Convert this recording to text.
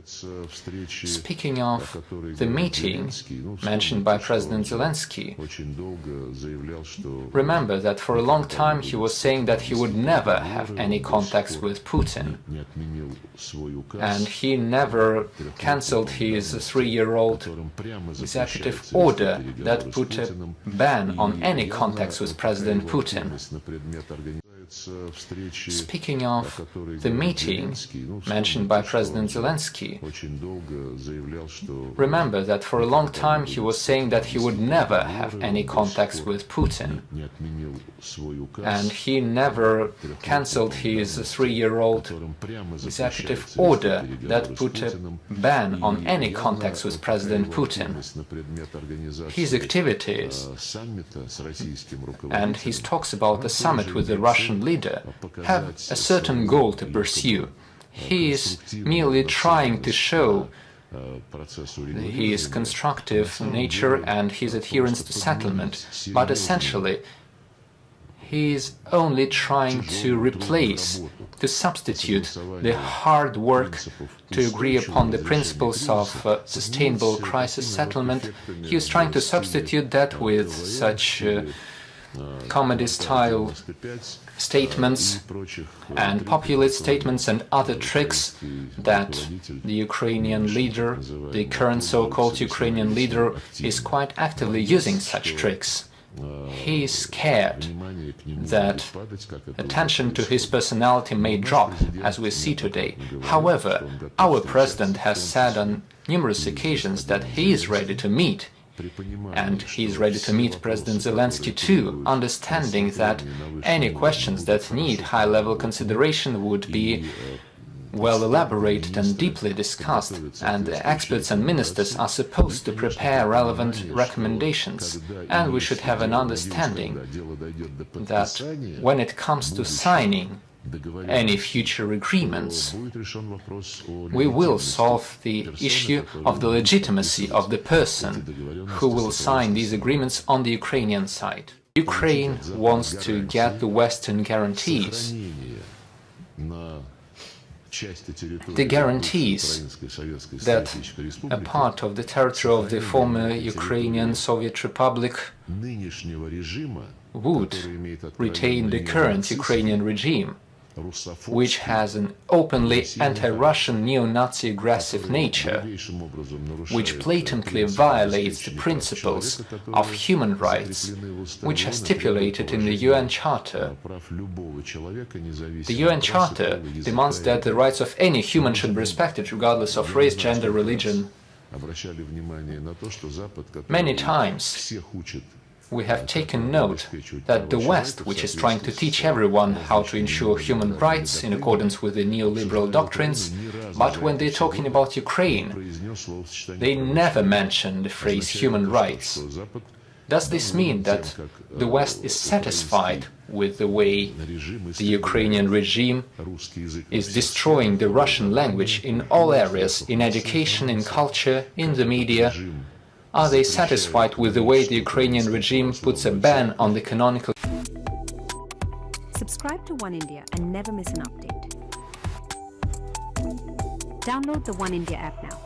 Speaking of the meeting mentioned by President Zelensky, remember that for a long time he was saying that he would never have any contacts with Putin, and he never cancelled his 3-year-old executive order that put a ban on any contacts with President Putin. Speaking of the meeting mentioned by President Zelensky, remember that for a long time he was saying that he would never have any contacts with Putin, and he never cancelled his 3-year-old executive order that put a ban on any contacts with President Putin. His activities and his talks about the summit with the Russian leader have a certain goal to pursue. He is merely trying to show his constructive nature and his adherence to settlement, but essentially he is only trying to replace, to substitute the hard work to agree upon the principles of sustainable crisis settlement. He is trying to substitute that with such comedy-style statements and populist statements and other tricks that the Ukrainian leader, the current so-called Ukrainian leader, is quite actively using such tricks. He is scared that attention to his personality may drop, as we see today. However, our president has said on numerous occasions that he is ready to meet, and he is ready to meet President Zelensky too, understanding that any questions that need high-level consideration would be well elaborated and deeply discussed, and the experts and ministers are supposed to prepare relevant recommendations, and we should have an understanding that when it comes to signing any future agreements, we will solve the issue of the legitimacy of the person who will sign these agreements on the Ukrainian side. Ukraine wants to get the Western guarantees. The guaretees that a part of the territory of the former Ukrainian Soviet Republic would retain the current Ukrainian regime, which has an openly anti-Russian neo-Nazi aggressive nature, which blatantly violates the principles of human rights, which are stipulated in the UN Charter. The UN Charter demands that the rights of any human should be respected, regardless of race, gender, religion. Many times we have taken note that the West, which is trying to teach everyone how to ensure human rights in accordance with the neoliberal doctrines, but when they're talking about Ukraine, they never mention the phrase human rights. Does this mean that the West is satisfied with the way the Ukrainian regime is destroying the Russian language in all areas, in education, in culture, in the media? Are they satisfied with the way the Ukrainian regime puts a ban on the canonical? Subscribe to One India and never miss an update. Download the One India app now.